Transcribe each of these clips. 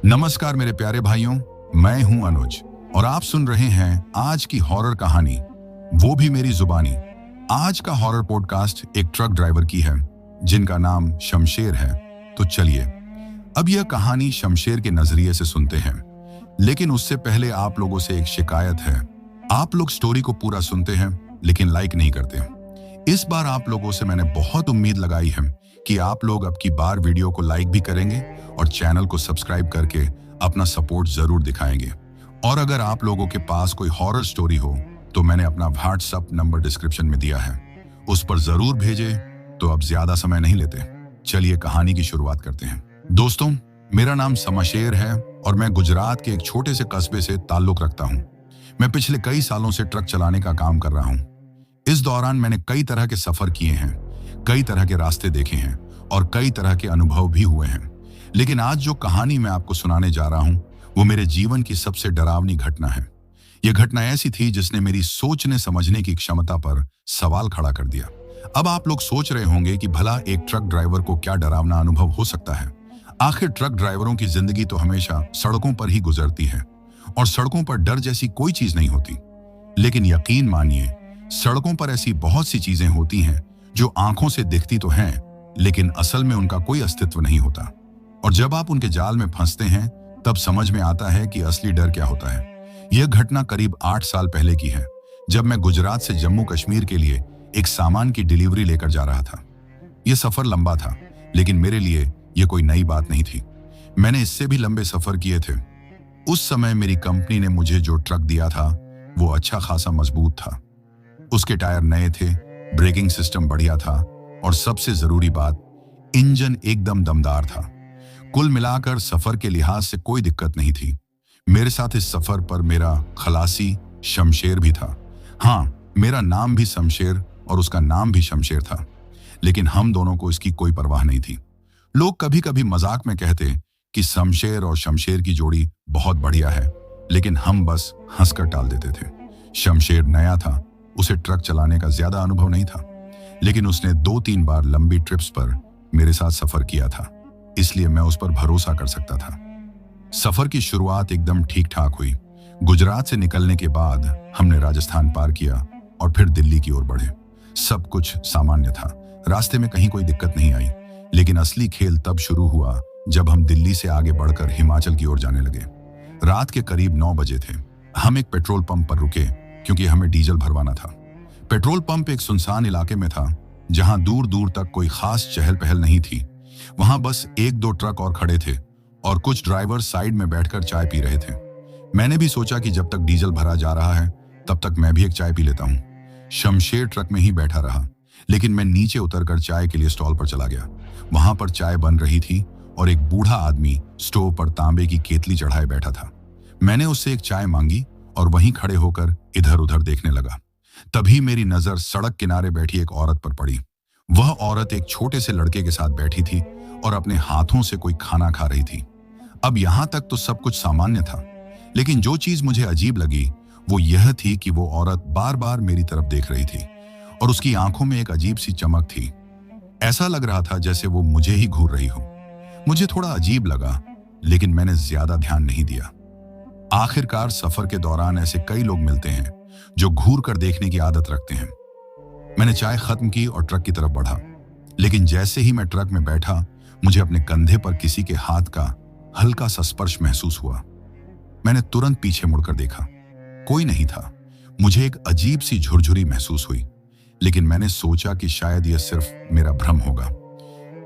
नमस्कार मेरे प्यारे भाइयों, मैं हूं अनुज और आप सुन रहे हैं आज की हॉरर कहानी, वो भी मेरी जुबानी। आज का हॉरर पॉडकास्ट एक ट्रक ड्राइवर की है जिनका नाम शमशेर है। तो चलिए अब यह कहानी शमशेर के नजरिए से सुनते हैं। लेकिन उससे पहले आप लोगों से एक शिकायत है। आप लोग स्टोरी को पूरा सुनते हैं लेकिन लाइक नहीं करते। इस बार आप लोगों से मैंने बहुत उम्मीद लगाई है कि आप लोग अब की बार वीडियो को लाइक भी करेंगे और चैनल को सब्सक्राइब करके अपना सपोर्ट जरूर दिखाएंगे। और अगर आप लोगों के पास कोई हॉरर स्टोरी हो तो मैंने अपना व्हाट्सएप नंबर डिस्क्रिप्शन में दिया है, उस पर जरूर भेजे। तो अब ज्यादा समय नहीं लेते, चलिए कहानी की शुरुआत करते हैं। दोस्तों, मेरा नाम शमशेर है और मैं गुजरात के एक छोटे से कस्बे से ताल्लुक रखता हूँ। मैं पिछले कई सालों से ट्रक चलाने का काम कर रहा हूँ। इस दौरान मैंने कई तरह के सफर किए हैं, कई तरह के रास्ते देखे हैं और कई तरह के अनुभव भी हुए हैं। लेकिन आज जो कहानी मैं आपको सुनाने जा रहा हूं वो मेरे जीवन की सबसे डरावनी घटना है। यह घटना ऐसी थी जिसने मेरी सोचने समझने की क्षमता पर सवाल खड़ा कर दिया। अब आप लोग सोच रहे होंगे कि भला एक ट्रक ड्राइवर को क्या डरावना अनुभव हो सकता है। आखिर ट्रक ड्राइवरों की जिंदगी तो हमेशा सड़कों पर ही गुजरती है और सड़कों पर डर जैसी कोई चीज नहीं होती। लेकिन यकीन मानिए, सड़कों पर ऐसी बहुत सी चीजें होती हैं जो आंखों से दिखती तो हैं लेकिन असल में उनका कोई अस्तित्व नहीं होता। और जब आप उनके जाल में फंसते हैं तब समझ में आता है कि असली डर क्या होता है। यह घटना करीब 8 साल पहले की है, जब मैं गुजरात से जम्मू कश्मीर के लिए एक सामान की डिलीवरी लेकर जा रहा था। यह सफर लंबा था लेकिन मेरे लिए यह कोई नई बात नहीं थी। मैंने इससे भी लंबे सफर किए थे। उस समय मेरी कंपनी ने मुझे जो ट्रक दिया था वो अच्छा खासा मजबूत था। उसके टायर नए थे, ब्रेकिंग सिस्टम बढ़िया था और सबसे जरूरी बात, इंजन एकदम दमदार था। कुल मिलाकर सफर के लिहाज से कोई दिक्कत नहीं थी। मेरे साथ इस सफर पर मेरा खलासी शमशेर भी था। हाँ, मेरा नाम भी शमशेर और उसका नाम भी शमशेर था, लेकिन हम दोनों को इसकी कोई परवाह नहीं थी। लोग कभी कभी मजाक में कहते कि शमशेर और शमशेर की जोड़ी बहुत बढ़िया है, लेकिन हम बस हंसकर टाल देते थे। शमशेर नया था, उसे ट्रक चलाने का ज्यादा अनुभव नहीं था, लेकिन उसने 2-3 बार लंबी ट्रिप्स पर मेरे साथ सफर किया था, इसलिए मैं उस पर भरोसा कर सकता था। सफर की शुरुआत एकदम ठीक ठाक हुई। गुजरात से निकलने के बाद हमने राजस्थान पार किया और फिर दिल्ली की ओर बढ़े। सब कुछ सामान्य था, रास्ते में कहीं कोई दिक्कत नहीं आई। लेकिन असली खेल तब शुरू हुआ जब हम दिल्ली से आगे बढ़कर हिमाचल की ओर जाने लगे। रात के करीब 9 बजे थे। हम एक पेट्रोल पंप पर रुके क्योंकि हमें डीजल भरवाना था। पेट्रोल पंप एक सुनसान इलाके में था जहां दूर दूर तक कोई खास चहल पहल नहीं थी। वहां बस 1-2 ट्रक और खड़े थे और कुछ ड्राइवर साइड में बैठकर चाय पी रहे थे। मैंने भी सोचा कि जब तक डीजल भरा जा रहा है तब तक मैं भी एक चाय पी लेता हूं। शमशेर ट्रक में ही बैठा रहा, लेकिन मैं नीचे उतरकर चाय के लिए स्टॉल पर चला गया। वहां पर चाय बन रही थी और एक बूढ़ा आदमी स्टोव पर तांबे की केतली चढ़ाए बैठा था। मैंने उससे एक चाय मांगी और वहीं खड़े होकर इधर उधर देखने लगा। तभी मेरी नजर सड़क किनारे बैठी एक औरत पर पड़ी। वह औरत एक छोटे से लड़के के साथ बैठी थी और अपने हाथों से कोई खाना खा रही थी। अब यहां तक तो सब कुछ सामान्य था, लेकिन जो चीज मुझे अजीब लगी वो यह थी कि वो औरत बार बार मेरी तरफ देख रही थी और उसकी आंखों में एक अजीब सी चमक थी। ऐसा लग रहा था जैसे वो मुझे ही घूर रही हो। मुझे थोड़ा अजीब लगा, लेकिन मैंने ज्यादा ध्यान नहीं दिया। आखिरकार सफर के दौरान ऐसे कई लोग मिलते हैं जो घूर कर देखने की आदत रखते हैं। मैंने चाय खत्म की और ट्रक की तरफ बढ़ा, लेकिन जैसे ही मैं ट्रक में बैठा मुझे अपने कंधे पर किसी के हाथ का हल्का सा स्पर्श महसूस हुआ। मैंने तुरंत पीछे मुड़कर देखा, कोई नहीं था। मुझे एक अजीब सी झुरझुरी महसूस हुई, लेकिन मैंने सोचा कि शायद यह सिर्फ मेरा भ्रम होगा।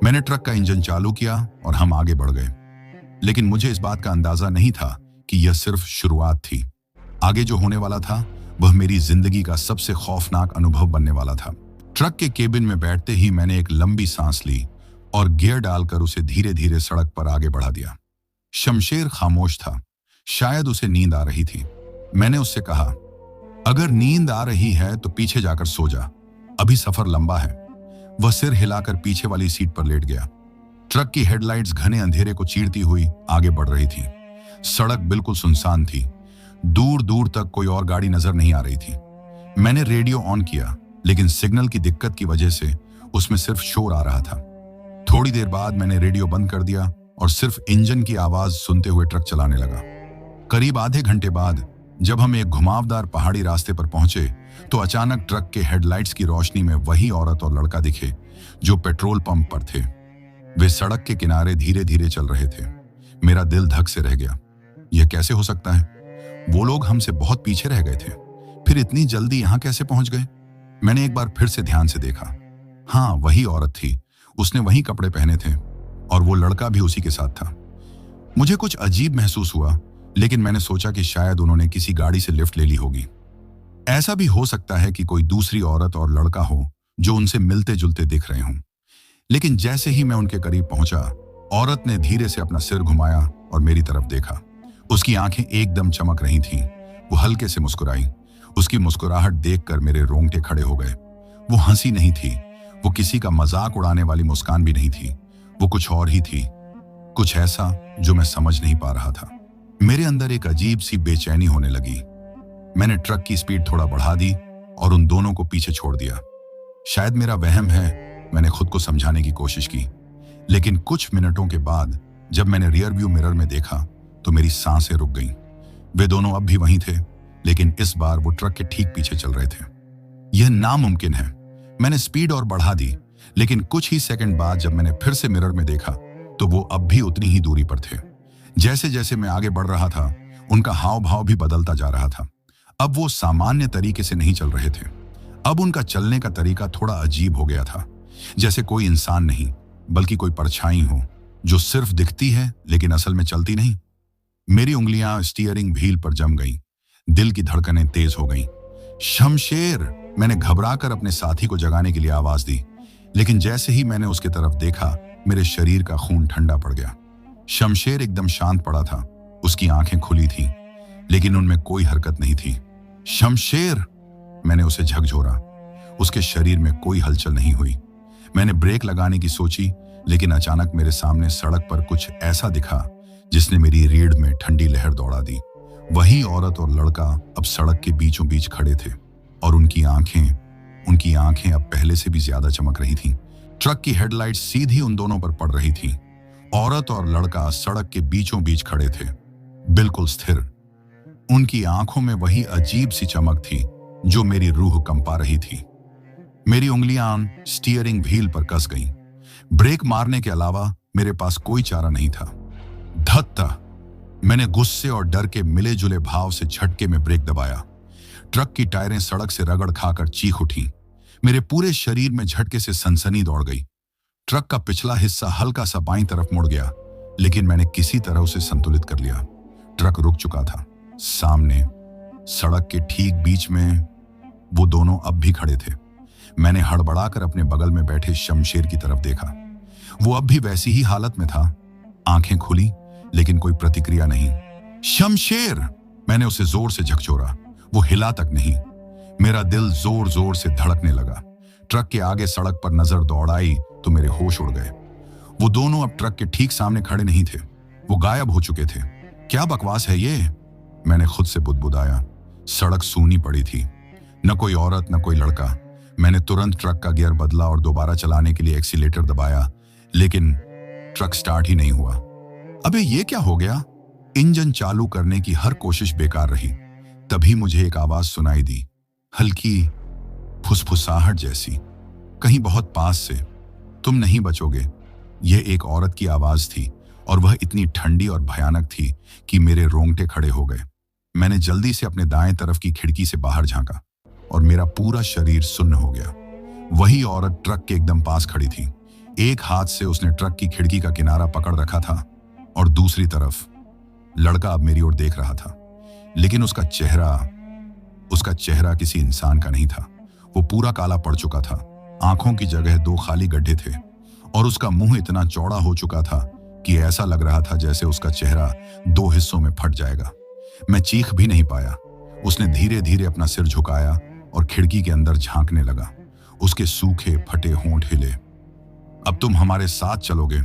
मैंने ट्रक का इंजन चालू किया और हम आगे बढ़ गए, लेकिन मुझे इस बात का अंदाजा नहीं था कि यह सिर्फ शुरुआत थी। आगे जो होने वाला था वह मेरी जिंदगी का सबसे खौफनाक अनुभव बनने वाला था। ट्रक के केबिन में बैठते ही मैंने एक लंबी सांस ली और गियर डालकर उसे धीरे धीरे सड़क पर आगे बढ़ा दिया। शमशेर खामोश था, शायद उसे नींद आ रही थी। मैंने उससे कहा, अगर नींद आ रही है तो पीछे जाकर सो जा, अभी सफर लंबा है। वह सिर हिलाकर पीछे वाली सीट पर लेट गया। ट्रक की हेडलाइट्स घने अंधेरे को चीरती हुई आगे बढ़ रही थी। सड़क बिल्कुल सुनसान थी, दूर दूर तक कोई और गाड़ी नजर नहीं आ रही थी। मैंने रेडियो ऑन किया, लेकिन सिग्नल की दिक्कत की वजह से उसमें सिर्फ शोर आ रहा था। थोड़ी देर बाद मैंने रेडियो बंद कर दिया और सिर्फ इंजन की आवाज सुनते हुए ट्रक चलाने लगा। करीब आधे घंटे बाद जब हम एक घुमावदार पहाड़ी रास्ते पर पहुंचे तो अचानक ट्रक के हेडलाइट्स की रोशनी में वही औरत और लड़का दिखे जो पेट्रोल पंप पर थे। वे सड़क के किनारे धीरे धीरे चल रहे थे। मेरा दिल धक से रह गया। यह कैसे हो सकता है? वो लोग हमसे बहुत पीछे रह गए थे, फिर इतनी जल्दी यहां कैसे पहुंच गए? मैंने एक बार फिर से ध्यान से देखा। हाँ, वही औरत थी। उसने वही कपड़े पहने थे और वो लड़का भी उसी के साथ था। मुझे कुछ अजीब महसूस हुआ, लेकिन मैंने सोचा कि शायद उन्होंने किसी गाड़ी से लिफ्ट ले ली होगी। ऐसा भी हो सकता है कि कोई दूसरी औरत और लड़का हो जो उनसे मिलते जुलते दिख रहे हों। लेकिन जैसे ही मैं उनके करीब पहुंचा, औरत ने धीरे से अपना सिर घुमाया और मेरी तरफ देखा। उसकी आंखें एकदम चमक रही थीं। वो हल्के से मुस्कुराई। उसकी मुस्कुराहट देखकर मेरे रोंगटे खड़े हो गए। वो हंसी नहीं थी, वो किसी का मजाक उड़ाने वाली मुस्कान भी नहीं थी। वो कुछ और ही थी, कुछ ऐसा जो मैं समझ नहीं पा रहा था। मेरे अंदर एक अजीब सी बेचैनी होने लगी। मैंने ट्रक की स्पीड थोड़ा बढ़ा दी और उन दोनों को पीछे छोड़ दिया। शायद मेरा वहम है, मैंने खुद को समझाने की कोशिश की। लेकिन कुछ मिनटों के बाद जब मैंने रियर व्यू मिरर में देखा तो मेरी सांसें रुक गईं। वे दोनों अब भी वहीं थे, लेकिन इस बार वो ट्रक के ठीक पीछे चल रहे थे। यह नामुमकिन है। मैंने स्पीड और बढ़ा दी, लेकिन कुछ ही सेकंड बाद जब मैंने फिर से मिरर में देखा तो वो अब भी उतनी ही दूरी पर थे। जैसे जैसे मैं आगे बढ़ रहा था, उनका हाव भाव भी बदलता जा रहा था। अब वो सामान्य तरीके से नहीं चल रहे थे। अब उनका चलने का तरीका थोड़ा अजीब हो गया था, जैसे कोई इंसान नहीं बल्कि कोई परछाई हो जो सिर्फ दिखती है लेकिन असल में चलती नहीं। मेरी उंगलियां स्टीयरिंग व्हील पर जम गईं। दिल की धड़कनें तेज हो गईं। शमशेर, मैंने घबराकर अपने साथी को जगाने के लिए आवाज दी, लेकिन जैसे ही मैंने उसकी तरफ देखा मेरे शरीर का खून ठंडा पड़ गया। शमशेर एकदम शांत पड़ा था। उसकी आंखें खुली थीं, लेकिन उनमें कोई हरकत नहीं थी। शमशेर, मैंने उसे झकझोरा। उसके शरीर में कोई हलचल नहीं हुई। मैंने ब्रेक लगाने की सोची, लेकिन अचानक मेरे सामने सड़क पर कुछ ऐसा दिखा जिसने मेरी रीढ़ में ठंडी लहर दौड़ा दी। वही औरत और लड़का अब सड़क के बीचों बीच खड़े थे और उनकी आंखें अब पहले से भी ज्यादा चमक रही थीं। ट्रक की हेडलाइट सीधी उन दोनों पर पड़ रही थी। औरत और लड़का सड़क के बीचों बीच खड़े थे, बिल्कुल स्थिर। उनकी आंखों में वही अजीब सी चमक थी जो मेरी रूह कंपा रही थी। मेरी उंगलियां स्टीयरिंग व्हील पर कस गईं। ब्रेक मारने के अलावा मेरे पास कोई चारा नहीं था। धत्ता! मैंने गुस्से और डर के मिले जुले भाव से झटके में ब्रेक दबाया। ट्रक की टायरें सड़क से रगड़ खाकर चीख उठी। मेरे पूरे शरीर में झटके से सनसनी दौड़ गई। ट्रक का पिछला हिस्सा हल्का सा बाईं तरफ मुड़ गया, लेकिन मैंने किसी तरह उसे संतुलित कर लिया। ट्रक रुक चुका था। सामने सड़क के ठीक बीच में वो दोनों अब भी खड़े थे। मैंने हड़बड़ाकर अपने बगल में बैठे शमशेर की तरफ देखा। वो अब भी वैसी ही हालत में था, आंखें खुली लेकिन कोई प्रतिक्रिया नहीं। शमशेर! मैंने उसे जोर से झकझोरा। वो हिला तक नहीं। मेरा दिल जोर जोर से धड़कने लगा। ट्रक के आगे सड़क पर नजर दौड़ाई तो मेरे होश उड़ गए। वो दोनों अब ट्रक के ठीक सामने खड़े नहीं थे, वो गायब हो चुके थे। क्या बकवास है ये? मैंने खुद से बुदबुदाया। सड़क सूनी पड़ी थी, न कोई औरत न कोई लड़का। मैंने तुरंत ट्रक का गियर बदला और दोबारा चलाने के लिए एक्सीलेटर दबाया, लेकिन ट्रक स्टार्ट ही नहीं हुआ। अबे ये क्या हो गया? इंजन चालू करने की हर कोशिश बेकार रही। तभी मुझे एक आवाज सुनाई दी, हल्की फुसफुसाहट जैसी, कहीं बहुत पास से। तुम नहीं बचोगे। यह एक औरत की आवाज थी और वह इतनी ठंडी और भयानक थी कि मेरे रोंगटे खड़े हो गए। मैंने जल्दी से अपने दाएं तरफ की खिड़की से बाहर झांका और मेरा पूरा शरीर सुन्न हो गया। वही औरत ट्रक के एकदम पास खड़ी थी। एक हाथ से उसने ट्रक की खिड़की का किनारा पकड़ रखा था और दूसरी तरफ लड़का अब मेरी ओर देख रहा था, लेकिन उसका चेहरा किसी इंसान का नहीं था। वो पूरा काला पड़ चुका था। आंखों की जगह दो खाली गड्ढे थे और उसका मुंह इतना चौड़ा हो चुका था कि ऐसा लग रहा था जैसे उसका चेहरा दो हिस्सों में फट जाएगा। मैं चीख भी नहीं पाया। उसने धीरे धीरे अपना सिर झुकाया और खिड़की के अंदर झांकने लगा। उसके सूखे फटे होंठ हिले। अब तुम हमारे साथ चलोगे?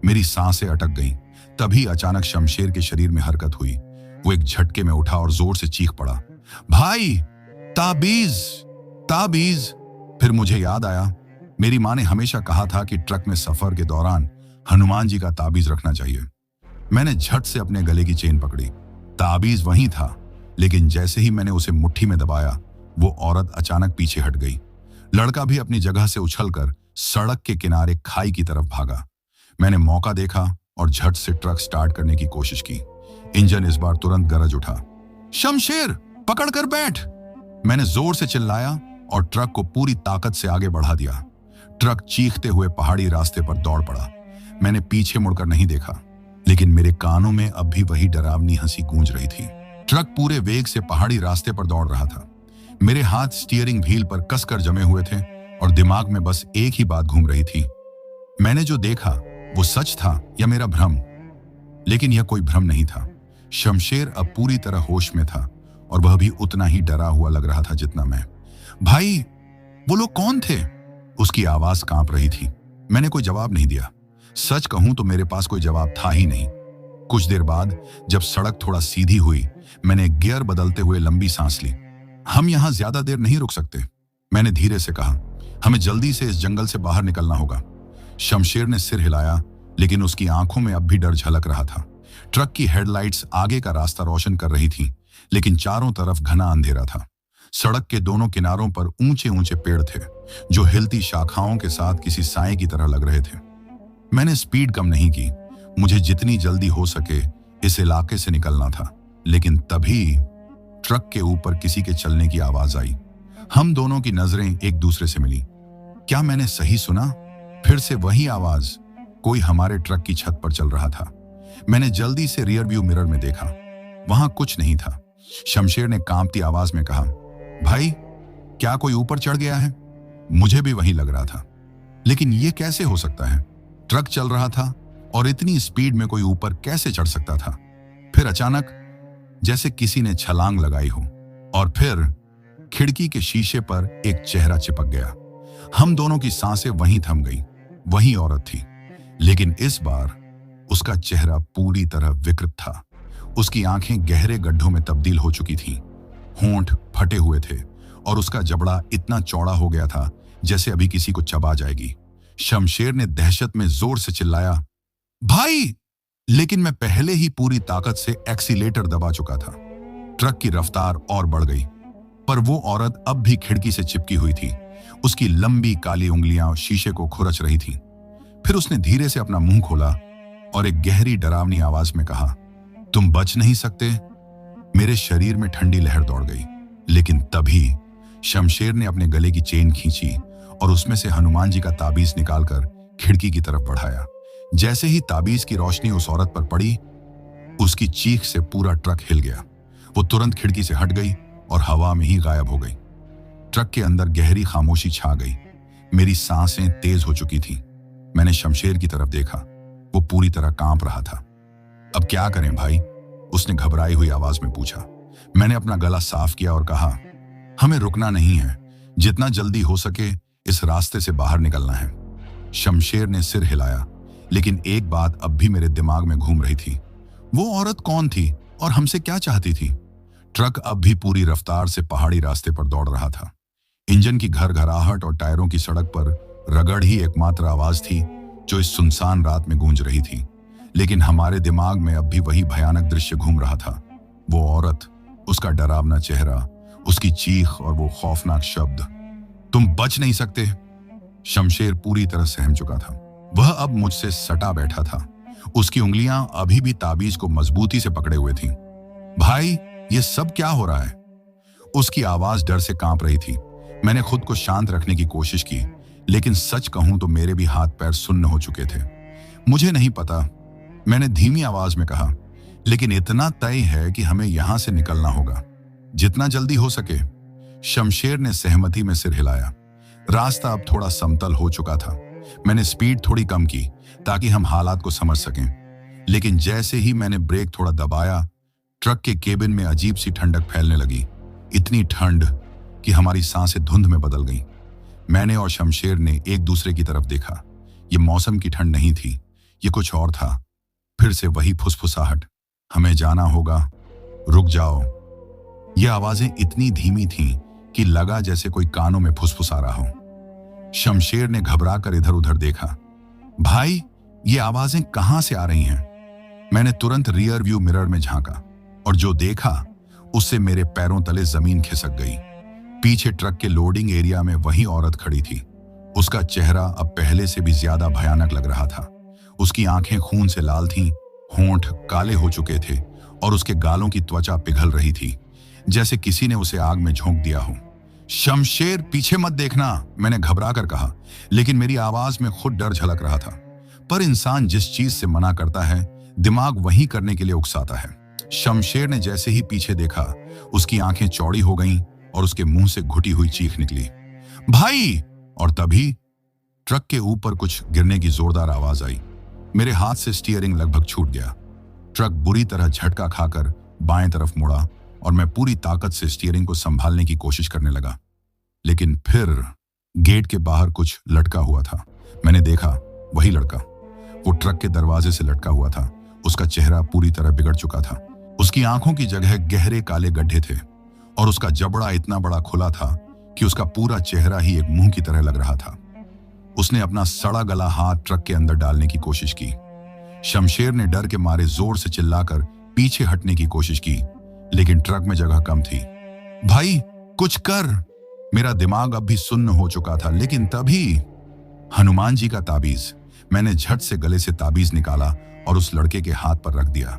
मेरी सांसें अटक गईं। तभी अचानक शमशेर के शरीर में हरकत हुई। वो एक झटके में उठा और जोर से चीख पड़ा, भाई ताबीज ताबीज। फिर मुझे याद आया, मेरी माँ ने हमेशा कहा था कि ट्रक में सफर के दौरान हनुमान जी का ताबीज रखना चाहिए। मैंने झट से अपने गले की चेन पकड़ी। ताबीज वहीं था, लेकिन जैसे ही मैंने उसे मुट्ठी में दबाया, वो औरत अचानक पीछे हट गई। लड़का भी अपनी जगह से उछलकर सड़क के किनारे खाई की तरफ भागा। मैंने मौका देखा और झट से ट्रक स्टार्ट करने की कोशिश की। इंजन इस बार तुरंत गरज उठा। शमशेर, पकड़ कर बैठ! मैंने जोर से चिल्लाया और ट्रक को पूरी ताकत से आगे बढ़ा दिया। ट्रक चीखते हुए पहाड़ी रास्ते पर दौड़ पड़ा। मैंने पीछे मुड़कर नहीं देखा, लेकिन मेरे कानों में अब भी वही डरावनी हंसी गूंज रही थी। ट्रक पूरे वेग से पहाड़ी रास्ते पर दौड़ रहा था। मेरे हाथ स्टीयरिंग व्हील पर कसकर जमे हुए थे और दिमाग में बस एक ही बात घूम रही थी। मैंने जो देखा वो सच था या मेरा भ्रम? लेकिन यह कोई भ्रम नहीं था। शमशेर अब पूरी तरह होश में था और वह भी उतना ही डरा हुआ लग रहा था जितना मैं। भाई, वो लोग कौन थे? उसकी आवाज कांप रही थी। मैंने कोई जवाब नहीं दिया। सच कहूं तो मेरे पास कोई जवाब था ही नहीं। कुछ देर बाद जब सड़क थोड़ा सीधी हुई, मैंने गियर बदलते हुए लंबी सांस ली। हम यहां ज्यादा देर नहीं रुक सकते, मैंने धीरे से कहा। हमें जल्दी से इस जंगल से बाहर निकलना होगा। शमशेर ने सिर हिलाया, लेकिन उसकी आंखों में अब भी डर झलक रहा था। ट्रक की हेडलाइट्स आगे का रास्ता रोशन कर रही थी, लेकिन चारों तरफ घना अंधेरा था। सड़क के दोनों किनारों पर ऊंचे ऊंचे पेड़ थे, जो हिलती शाखाओं के साथ किसी साए की तरह लग रहे थे। मैंने स्पीड कम नहीं की। मुझे जितनी जल्दी हो सके इस इलाके से निकलना था। लेकिन तभी ट्रक के ऊपर किसी के चलने की आवाज आई। हम दोनों की नजरें एक दूसरे से मिली। क्या मैंने सही सुना? फिर से वही आवाज। कोई हमारे ट्रक की छत पर चल रहा था। मैंने जल्दी से रियर व्यू मिरर में देखा। वहां कुछ नहीं था। शमशेर ने कांपती आवाज में कहा, भाई, क्या कोई ऊपर चढ़ गया है? मुझे भी वही लग रहा था, लेकिन यह कैसे हो सकता है? ट्रक चल रहा था और इतनी स्पीड में कोई ऊपर कैसे चढ़ सकता था? फिर अचानक जैसे किसी ने छलांग लगाई हो, और फिर खिड़की के शीशे पर एक चेहरा चिपक गया। हम दोनों की सांसें वहीं थम गई। वही औरत थी, लेकिन इस बार उसका चेहरा पूरी तरह विकृत था। उसकी आंखें गहरे गड्ढों में तब्दील हो चुकी थीं, होंठ फटे हुए थे और उसका जबड़ा इतना चौड़ा हो गया था जैसे अभी किसी को चबा जाएगी। शमशेर ने दहशत में जोर से चिल्लाया, भाई! लेकिन मैं पहले ही पूरी ताकत से एक्सीलेटर दबा चुका था। ट्रक की रफ्तार और बढ़ गई, पर वो औरत अब भी खिड़की से चिपकी हुई थी। उसकी लंबी काली उंगलियां शीशे को खुरच रही थीं। फिर उसने धीरे से अपना मुंह खोला और एक गहरी डरावनी आवाज में कहा, तुम बच नहीं सकते। मेरे शरीर में ठंडी लहर दौड़ गई, लेकिन तभी शमशेर ने अपने गले की चेन खींची और उसमें से हनुमान जी का ताबीज निकालकर खिड़की की तरफ बढ़ाया। जैसे ही ताबीज की रोशनी उस औरत पर पड़ी, उसकी चीख से पूरा ट्रक हिल गया। वो तुरंत खिड़की से हट गई और हवा में ही गायब हो गई। ट्रक के अंदर गहरी खामोशी छा गई। मेरी सांसें तेज हो चुकी थीं। मैंने शमशेर की तरफ देखा। वो पूरी तरह कांप रहा था। अब क्या करें भाई? उसने घबराई हुई आवाज में पूछा। मैंने अपना गला साफ किया और कहा, हमें रुकना नहीं है। जितना जल्दी हो सके इस रास्ते से बाहर निकलना है। शमशेर ने सिर हिलाया, लेकिन एक बात अब भी मेरे दिमाग में घूम रही थी। वो औरत कौन थी और हमसे क्या चाहती थी? ट्रक अब भी पूरी रफ्तार से पहाड़ी रास्ते पर दौड़ रहा था। इंजन की घरघराहट और टायरों की सड़क पर रगड़ ही एकमात्र आवाज थी जो इस सुनसान रात में गूंज रही थी। लेकिन हमारे दिमाग में अब भी वही भयानक दृश्य घूम रहा था। वो औरत, उसका डरावना चेहरा, उसकी चीख और वो खौफनाक शब्द, तुम बच नहीं सकते। शमशेर पूरी तरह सहम चुका था। वह अब मुझसे सटा बैठा था। उसकी उंगलियां अभी भी ताबीज को मजबूती से पकड़े हुए थीं। भाई, ये सब क्या हो रहा है? उसकी आवाज डर से कांप रही थी। मैंने खुद को शांत रखने की कोशिश की, लेकिन सच कहूं तो मेरे भी हाथ पैर सुन्न हो चुके थे। मुझे नहीं पता, मैंने धीमी आवाज में कहा, लेकिन इतना तय है कि हमें यहां से निकलना होगा, जितना जल्दी हो सके। शमशेर ने सहमति में सिर हिलाया। रास्ता अब थोड़ा समतल हो चुका था। मैंने स्पीड थोड़ी कम की ताकि हम हालात को समझ सकें, लेकिन जैसे ही मैंने ब्रेक थोड़ा दबाया, ट्रक के केबिन में अजीब सी ठंडक फैलने लगी। इतनी ठंड कि हमारी सांसें धुंध में बदल गईं। मैंने और शमशेर ने एक दूसरे की तरफ देखा। ये मौसम की ठंड नहीं थी, ये कुछ और था। फिर से वही फुसफुसाहट, हमें जाना होगा, रुक जाओ। ये आवाजें इतनी धीमी थीं कि लगा जैसे कोई कानों में फुसफुसा रहा हो। शमशेर ने घबराकर इधर उधर देखा। भाई, ये आवाजें कहां से आ रही हैं? मैंने तुरंत रियर व्यू मिरर में झांका और जो देखा उससे मेरे पैरों तले जमीन खिसक गई। पीछे ट्रक के लोडिंग एरिया में वही औरत खड़ी थी। उसका चेहरा अब पहले से भी ज्यादा भयानक लग रहा था। उसकी आंखें खून से लाल थीं, होंठ काले हो चुके थे और उसके गालों की त्वचा पिघल रही थी, जैसे किसी ने उसे आग में झोंक दिया हो। शमशेर, पीछे मत देखना, मैंने घबरा कर कहा, लेकिन मेरी आवाज में खुद डर झलक रहा था। पर इंसान जिस चीज से मना करता है, दिमाग वही करने के लिए उकसाता है। शमशेर ने जैसे ही पीछे देखा, उसकी आंखें चौड़ी हो गईं और उसके मुंह से घुटी हुई चीख निकली, भाई! और तभी ट्रक के ऊपर कुछ गिरने की जोरदार आवाज आई। मेरे हाथ से स्टीयरिंग लगभग छूट गया। ट्रक बुरी तरह झटका खाकर बाएं तरफ मुड़ा और मैं पूरी ताकत से स्टीयरिंग को संभालने की कोशिश करने लगा। लेकिन फिर गेट के बाहर कुछ लटका हुआ था। मैंने देखा, वही लड़का। वो ट्रक के दरवाजे से लटका हुआ था। उसका चेहरा पूरी तरह बिगड़ चुका था। उसकी आंखों की जगह गहरे काले गड्ढे थे और उसका जबड़ा इतना बड़ा खुला था कि उसका पूरा चेहरा ही एक मुंह की तरह लग रहा था। उसने अपना सड़ा गला हाथ ट्रक के अंदर डालने की कोशिश की। शमशेर ने डर के मारे जोर से चिल्लाकर पीछे हटने की कोशिश की, लेकिन ट्रक में जगह कम थी। भाई, कुछ कर! मेरा दिमाग अब भी सुन्न हो चुका था। लेकिन तभी हनुमान जी का ताबीज। मैंने झट से गले से ताबीज निकाला और उस लड़के के हाथ पर रख दिया।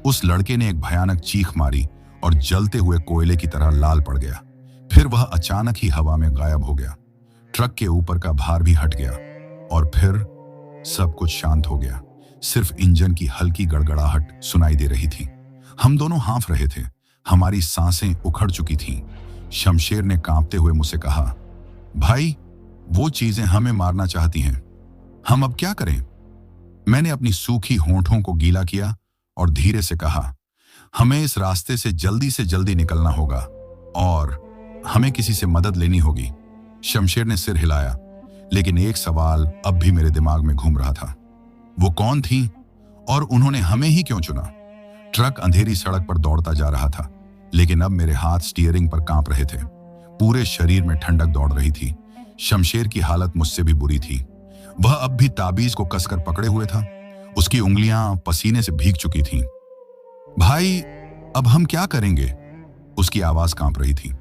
उस लड़के ने एक भयानक चीख मारी और जलते हुए कोयले की तरह लाल पड़ गया। फिर वह अचानक ही हवा में गायब हो गया। ट्रक के ऊपर का भार भी हट गया और फिर सब कुछ शांत हो गया। सिर्फ इंजन की हल्की गड़गड़ाहट सुनाई दे रही थी। हम दोनों हाँफ रहे थे। हमारी सांसें उखड़ चुकी थीं। शमशेर ने कांपते हुए मुझसे कहा, भाई, वो चीजें हमें मारना चाहती हैं। हम अब क्या करें? मैंने अपनी सूखी होंठों को गीला किया और धीरे से कहा, हमें इस रास्ते से जल्दी निकलना होगा और हमें किसी से मदद लेनी होगी। शमशेर ने सिर हिलाया, लेकिन एक सवाल अब भी मेरे दिमाग में घूम रहा था। वो कौन थी और उन्होंने हमें ही क्यों चुना? ट्रक अंधेरी सड़क पर दौड़ता जा रहा था, लेकिन अब मेरे हाथ स्टीयरिंग पर कांप रहे थे। पूरे शरीर में ठंडक दौड़ रही थी। शमशेर की हालत मुझसे भी बुरी थी। वह अब भी ताबीज को कसकर पकड़े हुए था। उसकी उंगलियां पसीने से भीग चुकी थीं। भाई, अब हम क्या करेंगे? उसकी आवाज कांप रही थी।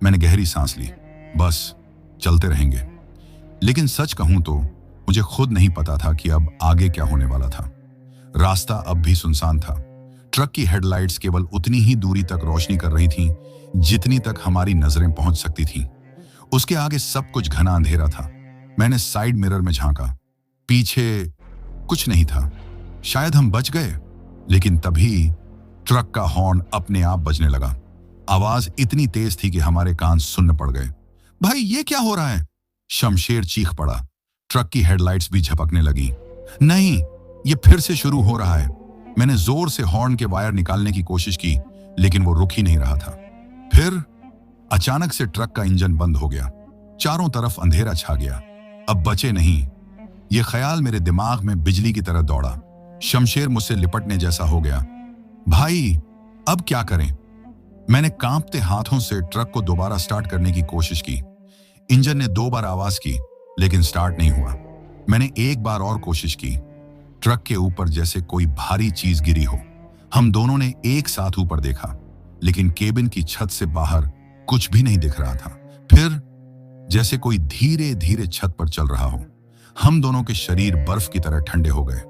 मैंने गहरी सांस ली। बस चलते रहेंगे। लेकिन सच कहूं तो मुझे खुद नहीं पता था कि अब आगे क्या होने वाला था। रास्ता अब भी सुनसान था। ट्रक की हेडलाइट्स केवल उतनी ही दूरी तक रोशनी कर रही थीं जितनी तक हमारी नजरें पहुंच सकती थीं। उसके आगे सब कुछ घना अंधेरा था। मैंने साइड मिरर में झांका। पीछे कुछ नहीं था। शायद हम बच गए। लेकिन तभी ट्रक का हॉर्न अपने आप बजने लगा। आवाज इतनी तेज थी कि हमारे कान सुन्न पड़ गए। भाई, ये क्या हो रहा है? शमशेर चीख पड़ा। ट्रक की हेडलाइट्स भी झपकने लगी। नहीं, ये फिर से शुरू हो रहा है। मैंने जोर से हॉर्न के वायर निकालने की कोशिश की, लेकिन वो रुक ही नहीं रहा था। फिर अचानक से ट्रक का इंजन बंद हो गया। चारों तरफ अंधेरा छा गया। अब बचे नहीं। यह ख्याल मेरे दिमाग में बिजली की तरह दौड़ा। शमशेर मुझसे लिपटने जैसा हो गया। भाई, अब क्या करें? मैंने कांपते हाथों से ट्रक को दोबारा स्टार्ट करने की कोशिश की। इंजन ने 2 बार आवाज की, लेकिन स्टार्ट नहीं हुआ। मैंने एक बार और कोशिश की। ट्रक के ऊपर जैसे कोई भारी चीज गिरी हो। हम दोनों ने एक साथ ऊपर देखा, लेकिन केबिन की छत से बाहर कुछ भी नहीं दिख रहा था। फिर जैसे कोई धीरे धीरे छत पर चल रहा हो। हम दोनों के शरीर बर्फ की तरह ठंडे हो गए।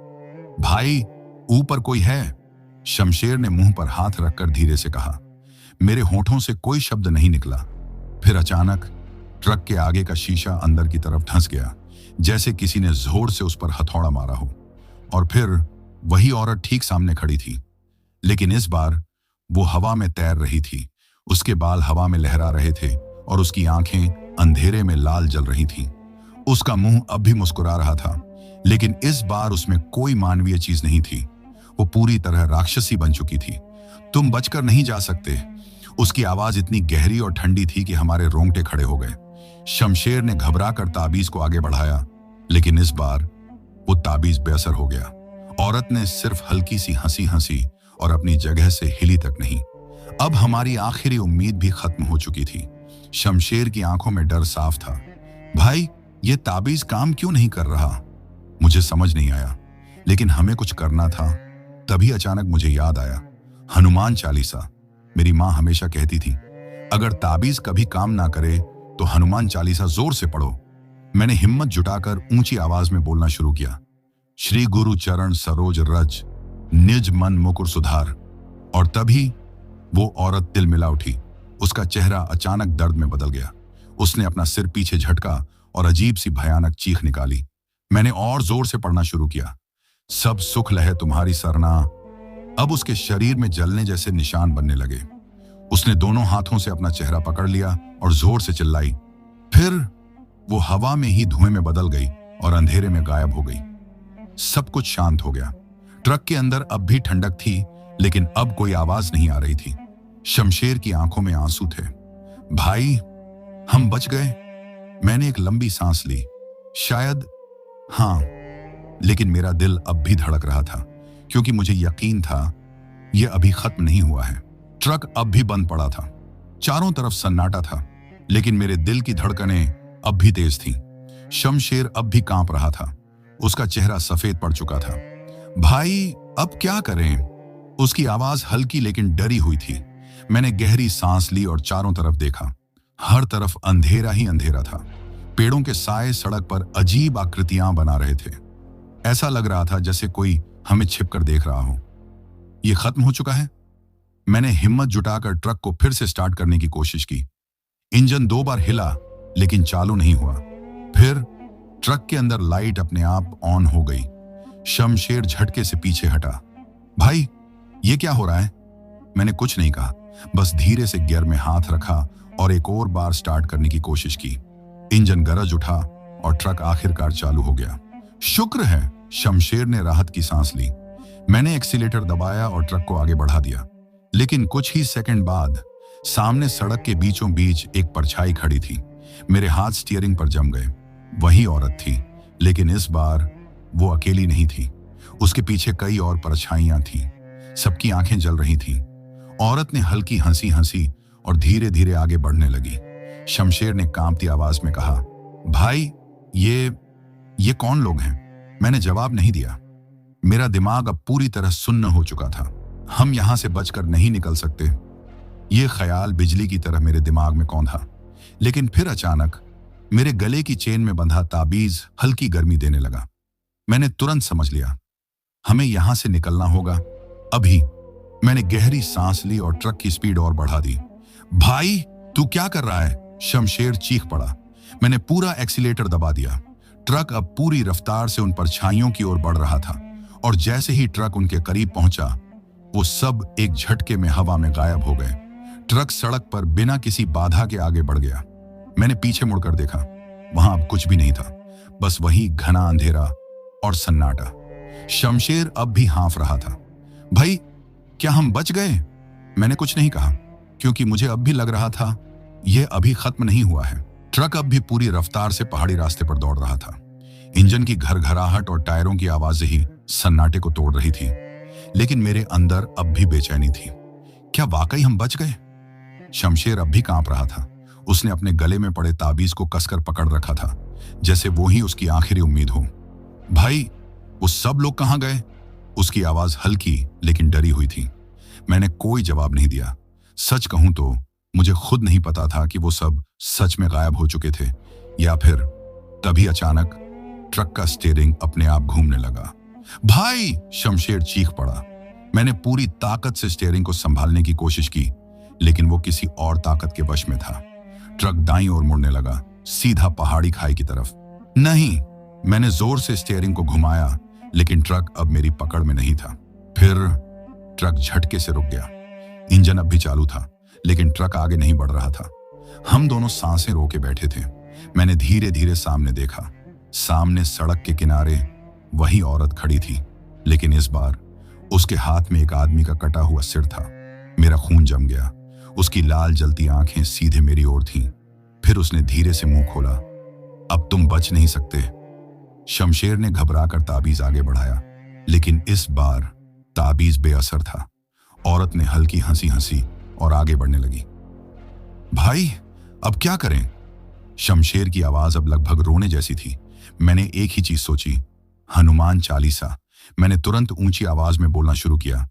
भाई, ऊपर कोई है? शमशेर ने मुंह पर हाथ रखकर धीरे से कहा। मेरे होठों से कोई शब्द नहीं निकला। फिर अचानक ट्रक के आगे का शीशा अंदर की तरफ धंस गया, जैसे किसी ने जोर से उस पर हथौड़ा मारा हो। और फिर वही औरत ठीक सामने खड़ी थी, लेकिन इस बार वो हवा में तैर रही थी। उसके बाल हवा में लहरा रहे थे और उसकी आंखें अंधेरे में लाल जल रही थीं। उसका मुंह अब भी मुस्कुरा रहा था, लेकिन इस बार उसमें कोई मानवीय चीज नहीं थी। वो पूरी तरह राक्षसी बन चुकी थी। तुम बचकर नहीं जा सकते। उसकी आवाज इतनी गहरी और ठंडी थी कि हमारे रोंगटे खड़े हो गए। शमशेर ने घबराकर ताबीज को आगे बढ़ाया, लेकिन इस बार वो ताबीज बेअसर हो गया। औरत ने सिर्फ हल्की सी हंसी हंसी और अपनी जगह से हिली तक नहीं। अब हमारी आखिरी उम्मीद भी खत्म हो चुकी थी। शमशेर की आंखों में डर साफ था। भाई, ये ताबीज काम क्यों नहीं कर रहा? मुझे समझ नहीं आया। लेकिन हमें कुछ करना था। तभी अचानक मुझे याद आया, हनुमान चालीसा। मेरी माँ हमेशा कहती थी, अगर ताबीज कभी काम ना करे तो हनुमान चालीसा जोर से पढ़ो। मैंने हिम्मत जुटाकर ऊंची आवाज में बोलना शुरू किया, श्री गुरु चरण सरोज रज, निज मन मुकुर सुधार। और तभी वो औरत तिलमिला उठी। उसका चेहरा अचानक दर्द में बदल गया। उसने अपना सिर पीछे झटका और अजीब सी भयानक चीख निकाली। मैंने और जोर से पढ़ना शुरू किया, सब सुख लहे तुम्हारी सरना। अब उसके शरीर में जलने जैसे निशान बनने लगे। उसने दोनों हाथों से अपना चेहरा पकड़ लिया और जोर से चिल्लाई। फिर वो हवा में ही धुएं में बदल गई और अंधेरे में गायब हो गई। सब कुछ शांत हो गया। ट्रक के अंदर अब भी ठंडक थी, लेकिन अब कोई आवाज नहीं आ रही थी। शमशेर की आंखों में आंसू थे। भाई, हम बच गए। मैंने एक लंबी सांस ली। शायद हाँ, लेकिन मेरा दिल अब भी धड़क रहा था, क्योंकि मुझे यकीन था यह अभी खत्म नहीं हुआ है। ट्रक अब भी बंद पड़ा था। चारों तरफ सन्नाटा था, लेकिन मेरे दिल की धड़कनें अब भी तेज थीं। शमशेर अब भी कांप रहा था। उसका चेहरा सफेद पड़ चुका था। भाई, अब क्या करें? उसकी आवाज हल्की लेकिन डरी हुई थी। मैंने गहरी सांस ली और चारों तरफ देखा। हर तरफ अंधेरा ही अंधेरा था। पेड़ों के साए सड़क पर अजीब आकृतियां बना रहे थे। ऐसा लग रहा था जैसे कोई हमें छिपकर देख रहा हो। यह खत्म हो चुका है। मैंने हिम्मत जुटाकर ट्रक को फिर से स्टार्ट करने की कोशिश की। इंजन 2 बार हिला, लेकिन चालू नहीं हुआ। फिर ट्रक के अंदर लाइट अपने आप ऑन हो गई। शमशेर झटके से पीछे हटा। भाई, ये क्या हो रहा है? मैंने कुछ नहीं कहा, बस धीरे से गियर में हाथ रखा और एक और बार स्टार्ट करने की कोशिश की। इंजन गरज उठा और ट्रक आखिरकार चालू हो गया। शुक्र है, शमशेर ने राहत की सांस ली। मैंने एक्सीलेटर दबाया और ट्रक को आगे बढ़ा दिया। लेकिन कुछ ही सेकंड बाद सामने सड़क के बीचों बीच एक परछाई खड़ी थी। मेरे हाथ स्टीयरिंग पर जम गए। वही औरत थी, लेकिन इस बार वो अकेली नहीं थी। उसके पीछे कई और परछाइयां थीं। सबकी आंखें जल रही थीं। औरत ने हल्की हंसी हंसी और धीरे धीरे आगे बढ़ने लगी। शमशेर ने कांपती आवाज में कहा, भाई, ये कौन लोग हैं? मैंने जवाब नहीं दिया। मेरा दिमाग अब पूरी तरह सुन्न हो चुका था। हम यहां से बचकर नहीं निकल सकते। ये ख्याल बिजली की तरह मेरे दिमाग में कौंधा। लेकिन फिर अचानक मेरे गले की चेन में बंधा ताबीज हल्की गर्मी देने लगा। मैंने तुरंत समझ लिया, हमें यहां से निकलना होगा अभी। मैंने गहरी सांस ली और ट्रक की स्पीड और बढ़ा दी। भाई, तू क्या कर रहा है? शमशेर चीख पड़ा। मैंने पूरा एक्सीलेटर दबा दिया। ट्रक अब पूरी रफ्तार से उन परछाइयों की ओर बढ़ रहा था, और जैसे ही ट्रक उनके करीब पहुंचा, वो सब एक झटके में हवा में गायब हो गए। ट्रक सड़क पर बिना किसी बाधा के आगे बढ़ गया। मैंने पीछे मुड़कर देखा। वहां अब कुछ भी नहीं था, बस वही घना अंधेरा और सन्नाटा। शमशेर अब भी हाँफ रहा था। भाई, क्या हम बच गए? मैंने कुछ नहीं कहा, क्योंकि मुझे अब भी लग रहा था यह अभी खत्म नहीं हुआ है। ट्रक अब भी पूरी रफ्तार से पहाड़ी रास्ते पर दौड़ रहा था। इंजन की घरघराहट और टायरों की आवाजें ही सन्नाटे को तोड़ रही थी, लेकिन मेरे अंदर अब भी बेचैनी थी। क्या वाकई हम बच गए? शमशेर अब भी कांप रहा था। उसने अपने गले में पड़े ताबीज को कसकर पकड़ रखा था, जैसे वो ही उसकी आखिरी उम्मीद हो। भाई, वो सब लोग कहां गए? उसकी आवाज हल्की लेकिन डरी हुई थी। मैंने कोई जवाब नहीं दिया। सच कहूं तो मुझे खुद नहीं पता था कि वो सब सच में गायब हो चुके थे, या फिर तभी अचानक ट्रक का स्टीयरिंग अपने आप घूमने लगा। भाई, शमशेर चीख पड़ा। मैंने पूरी ताकत से स्टीयरिंग को संभालने की कोशिश की, लेकिन वो किसी और ताकत के वश में था। ट्रक दाईं ओर मुड़ने लगा, सीधा पहाड़ी खाई की तरफ। नहीं, मैंने जोर से स्टीयरिंग को घुमाया, लेकिन ट्रक अब मेरी पकड़ में नहीं था। फिर ट्रक झटके से रुक गया। इंजन अब भी चालू था, लेकिन ट्रक आगे नहीं बढ़ रहा था। हम दोनों सांसें रोके बैठे थे। मैंने धीरे धीरे सामने देखा। सामने सड़क के किनारे वही औरत खड़ी थी, लेकिन इस बार उसके हाथ में एक आदमी का कटा हुआ सिर था। मेरा खून जम गया। उसकी लाल जलती आंखें सीधे मेरी ओर थीं। फिर उसने धीरे से मुंह खोला। अब तुम बच नहीं सकते। शमशेर ने घबराकर ताबीज आगे बढ़ाया, लेकिन इस बार ताबीज बेअसर था। औरत ने हल्की हंसी हंसी और आगे बढ़ने लगी। भाई, अब क्या करें? शमशेर की आवाज अब लगभग रोने जैसी थी। मैंने एक ही चीज सोची, हनुमान चालीसा। मैंने तुरंत ऊंची आवाज में बोलना शुरू किया,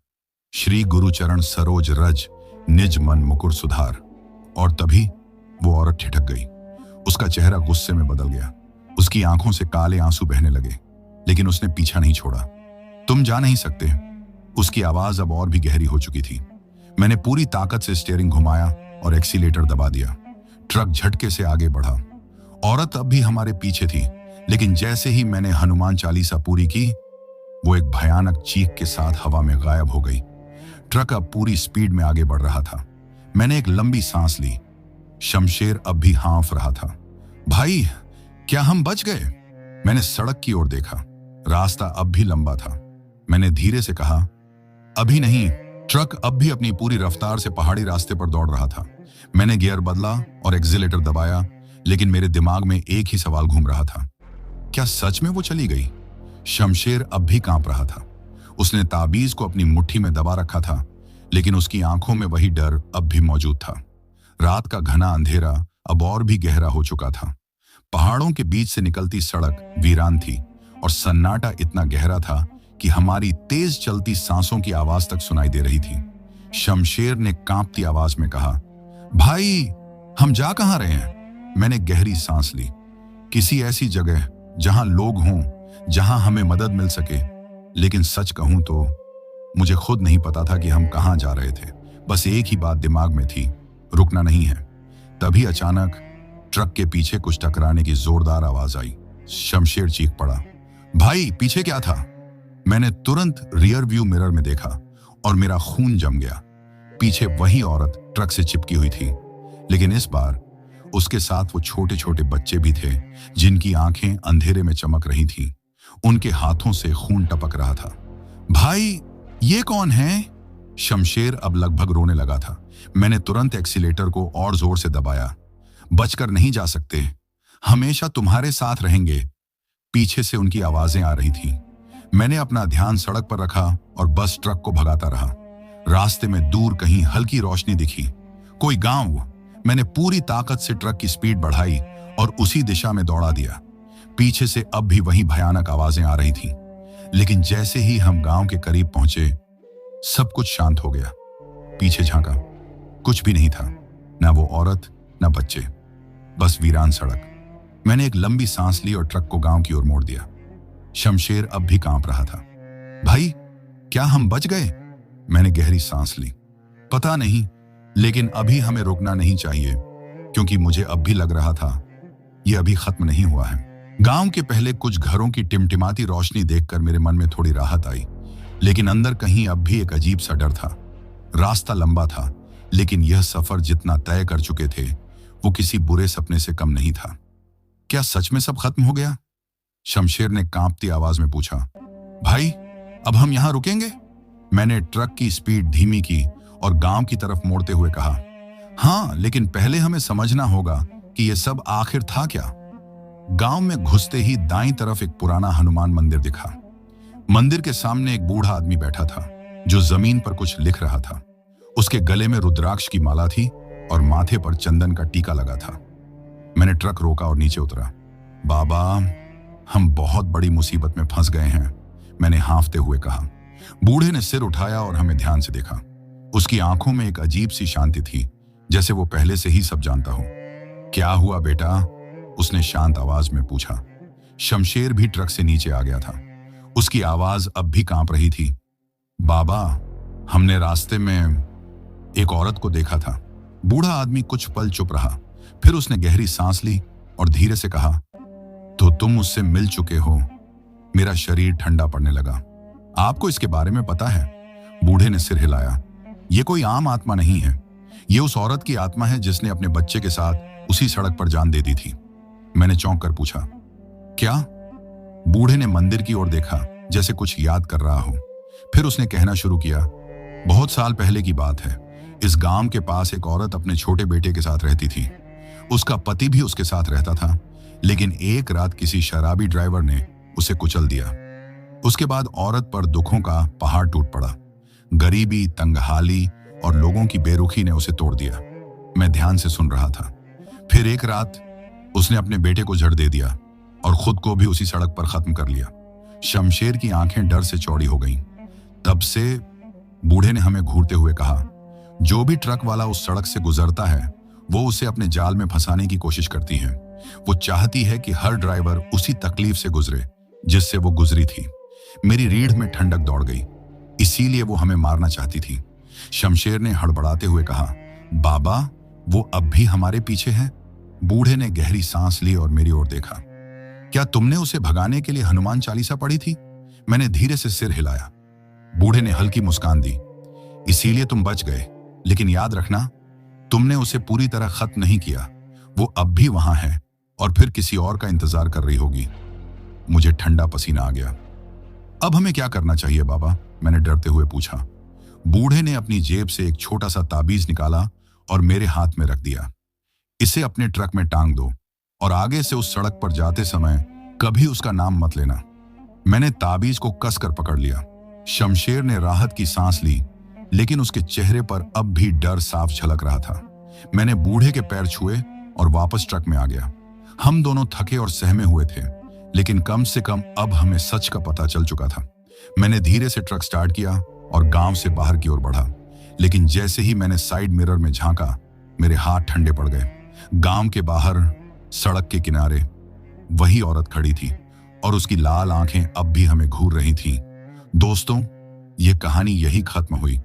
श्री गुरुचरण सरोज रज निज मन मुकुर सुधार। और तभी वो औरत ठिठक गई। उसका चेहरा गुस्से में बदल गया। उसकी आंखों से काले आंसू बहने लगे, लेकिन उसने पीछा नहीं छोड़ा। तुम जा नहीं सकते। उसकी आवाज अब और भी गहरी हो चुकी थी। मैंने पूरी ताकत से स्टीयरिंग घुमाया और एक्सीलेटर दबा दिया। ट्रक झटके से आगे बढ़ा। औरत अब भी हमारे पीछे थी, लेकिन जैसे ही मैंने हनुमान चालीसा पूरी की, वो एक भयानक चीख के साथ हवा में गायब हो गई। ट्रक अब पूरी स्पीड में आगे बढ़ रहा था। मैंने एक लंबी सांस ली। शमशेर अब भी हाँफ रहा था। भाई, क्या हम बच गए? मैंने सड़क की ओर देखा। रास्ता अब भी लंबा था। मैंने धीरे से कहा, अभी नहीं। ट्रक अब भी अपनी पूरी रफ्तार से पहाड़ी रास्ते पर दौड़ रहा था। मैंने गियर बदला और एक्सीलेटर दबाया, लेकिन मेरे दिमाग में एक ही सवाल घूम रहा था, क्या सच में वो चली गई? शमशेर अब भी कांप रहा था। उसने ताबीज को अपनी मुट्ठी में दबा रखा था, लेकिन उसकी आंखों में वही डर अब भी मौजूद था। रात का घना अंधेरा अब और भी गहरा हो चुका था। पहाड़ों के बीच से निकलती सड़क वीरान थी और सन्नाटा इतना गहरा था कि हमारी तेज चलती सांसों की आवाज तक सुनाई दे रही थी। शमशेर ने कांपती आवाज में कहा, भाई, हम जा कहां रहे हैं? मैंने गहरी सांस ली। किसी ऐसी जगह जहां लोग हों, जहां हमें मदद मिल सके। लेकिन सच कहूं तो मुझे खुद नहीं पता था कि हम कहां जा रहे थे। बस एक ही बात दिमाग में थी, रुकना नहीं है। तभी अचानक ट्रक के पीछे कुछ टकराने की जोरदार आवाज आई। शमशेर चीख पड़ा, भाई, पीछे क्या था? मैंने तुरंत रियर व्यू मिरर में देखा और मेरा खून जम गया। पीछे वही औरत ट्रक से चिपकी हुई थी, लेकिन इस बार उसके साथ वो छोटे छोटे बच्चे भी थे, जिनकी आंखें अंधेरे में चमक रही थीं। उनके हाथों से खून टपक रहा था। भाई, ये कौन है? शमशेर अब लगभग रोने लगा था। मैंने तुरंत एक्सीलेटर को और जोर से दबाया। बचकर नहीं जा सकते, हमेशा तुम्हारे साथ रहेंगे। पीछे से उनकी आवाजें आ रही थीं। मैंने अपना ध्यान सड़क पर रखा और बस ट्रक को भगाता रहा। रास्ते में दूर कहीं हल्की रोशनी दिखी, कोई गांव। मैंने पूरी ताकत से ट्रक की स्पीड बढ़ाई और उसी दिशा में दौड़ा दिया। पीछे से अब भी वही भयानक आवाजें आ रही थीं, लेकिन जैसे ही हम गांव के करीब पहुंचे, सब कुछ शांत हो गया। पीछे झांका, कुछ भी नहीं था, ना वो औरत, ना बच्चे, बस वीरान सड़क। मैंने एक लंबी सांस ली और ट्रक को गांव की ओर मोड़ दिया। शमशेर अब भी कांप रहा था। भाई, क्या हम बच गए? मैंने गहरी सांस ली। पता नहीं, लेकिन अभी हमें रुकना नहीं चाहिए, क्योंकि मुझे अब भी लग रहा था यह अभी खत्म नहीं हुआ है। गांव के पहले कुछ घरों की टिमटिमाती रोशनी देखकर मेरे मन में थोड़ी राहत आई, लेकिन अंदर कहीं अब भी एक अजीब सा डर था। रास्ता लंबा था, लेकिन यह सफर जितना तय कर चुके थे, वो किसी बुरे सपने से कम नहीं था। क्या सच में सब खत्म हो गया? शमशेर ने कांपती आवाज में पूछा। भाई, अब हम यहां रुकेंगे? मैंने ट्रक की स्पीड धीमी की और गांव की तरफ मोड़ते हुए कहा, हाँ, लेकिन पहले हमें समझना होगा कि यह सब आखिर था क्या। गांव में घुसते ही दाईं तरफ एक पुराना हनुमान मंदिर दिखा। मंदिर के सामने एक बूढ़ा आदमी बैठा था, जो जमीन पर कुछ लिख रहा था। उसके गले में रुद्राक्ष की माला थी और माथे पर चंदन का टीका लगा था। मैंने ट्रक रोका और नीचे उतरा। बाबा, हम बहुत बड़ी मुसीबत में फंस गए हैं, मैंने हाँफते हुए कहा। बूढ़े ने सिर उठाया और हमें ध्यान से देखा। उसकी आंखों में एक अजीब सी शांति थी, जैसे वो पहले से ही सब जानता हो। क्या हुआ बेटा? उसने शांत आवाज में पूछा। शमशेर भी ट्रक से नीचे आ गया था। उसकी आवाज अब भी कांप रही थी। बाबा, हमने रास्ते में एक औरत को देखा था। बूढ़ा आदमी कुछ पल चुप रहा, फिर उसने गहरी सांस ली और धीरे से कहा, तो तुम उससे मिल चुके हो? मेरा शरीर ठंडा पड़ने लगा। आपको इसके बारे में पता है? बूढ़े ने सिर हिलाया। यह कोई आम आत्मा नहीं है, यह उस औरत की आत्मा है जिसने अपने बच्चे के साथ उसी सड़क पर जान दे दी थी। मैंने चौंक कर पूछा, क्या? बूढ़े ने मंदिर की ओर देखा, जैसे कुछ याद कर रहा हो। फिर उसने कहना शुरू किया, बहुत साल पहले की बात है। इस गांव के पास एक औरत अपने छोटे बेटे के साथ रहती थी। उसका पति भी उसके साथ रहता था, लेकिन एक रात किसी शराबी ड्राइवर ने उसे कुचल दिया। उसके बाद औरत पर दुखों का पहाड़ टूट पड़ा। गरीबी, तंगहाली और लोगों की बेरुखी ने उसे तोड़ दिया। मैं ध्यान से सुन रहा था। फिर एक रात उसने अपने बेटे को जड़ दे दिया और खुद को भी उसी सड़क पर खत्म कर लिया। शमशेर की आंखें डर से चौड़ी हो गईं। तब से बूढ़े ने हमें घूरते हुए कहा, जो भी ट्रक वाला उस सड़क से गुजरता है वो उसे अपने जाल में फंसाने की कोशिश करती है। वो चाहती है कि हर ड्राइवर उसी तकलीफ से गुजरे जिससे वो गुजरी थी। मेरी रीढ़ में ठंडक दौड़ गई, इसीलिए वो हमें मारना चाहती थी। शमशेर ने हड़बड़ाते हुए कहा, बाबा वो अब भी हमारे पीछे है। बूढ़े ने गहरी सांस ली और मेरी ओर देखा। क्या तुमने उसे भगाने के लिए हनुमान चालीसा पढ़ी थी? मैंने धीरे से सिर हिलाया। बूढ़े ने हल्की मुस्कान दी। इसीलिए तुम बच गए, लेकिन याद रखना तुमने उसे पूरी तरह खत्म नहीं किया। वो अब भी वहां है और फिर किसी और का इंतजार कर रही होगी। मुझे ठंडा पसीना आ गया। अब हमें क्या करना चाहिए बाबा? मैंने डरते हुए पूछा। बूढ़े ने अपनी जेब से एक छोटा सा ताबीज निकाला और मेरे हाथ में रख दिया। इसे अपने ट्रक में टांग दो और आगे से उस सड़क पर जाते समय कभी उसका नाम मत लेना। मैंने ताबीज को कसकर पकड़ लिया। शमशेर ने राहत की सांस ली, लेकिन उसके चेहरे पर अब भी डर साफ झलक रहा था। मैंने बूढ़े के पैर छुए और वापस ट्रक में आ गया। हम दोनों थके और सहमे हुए थे, लेकिन कम से कम अब हमें सच का पता चल चुका था। मैंने धीरे से ट्रक स्टार्ट किया और गांव से बाहर की ओर बढ़ा, लेकिन जैसे ही मैंने साइड मिरर में झांका, मेरे हाथ ठंडे पड़ गए। गांव के बाहर सड़क के किनारे वही औरत खड़ी थी और उसकी लाल आंखें अब भी हमें घूर रही थीं। दोस्तों, ये कहानी यही खत्म हुई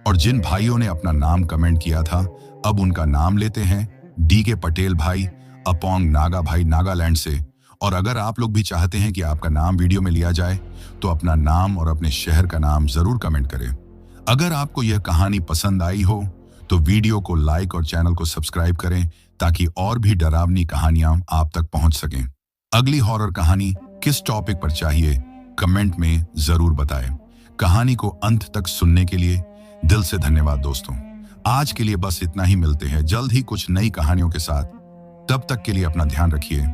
और जिन भाइयों ने अपना नाम कमेंट किया था, अब उनका नाम लेते हैं DK पटेल भाई, अपोंग नागा भाई नागालैंड से। और अगर आप लोग भी चाहते हैं कि आपका नाम वीडियो में लिया जाए तो अपना नाम और अपने शहर का नाम जरूर कमेंट करें। अगर आपको यह कहानी पसंद आई हो तो वीडियो को लाइक और चैनल को सब्सक्राइब करें ताकि और भी डरावनी कहानियां आप तक पहुंच सकें। अगली हॉरर कहानी किस टॉपिक पर चाहिए कमेंट में जरूर बताएं। कहानी को अंत तक सुनने के लिए दिल से धन्यवाद दोस्तों। आज के लिए बस इतना ही। मिलते हैं जल्द ही कुछ नई कहानियों के साथ। तब तक के लिए अपना ध्यान रखिए।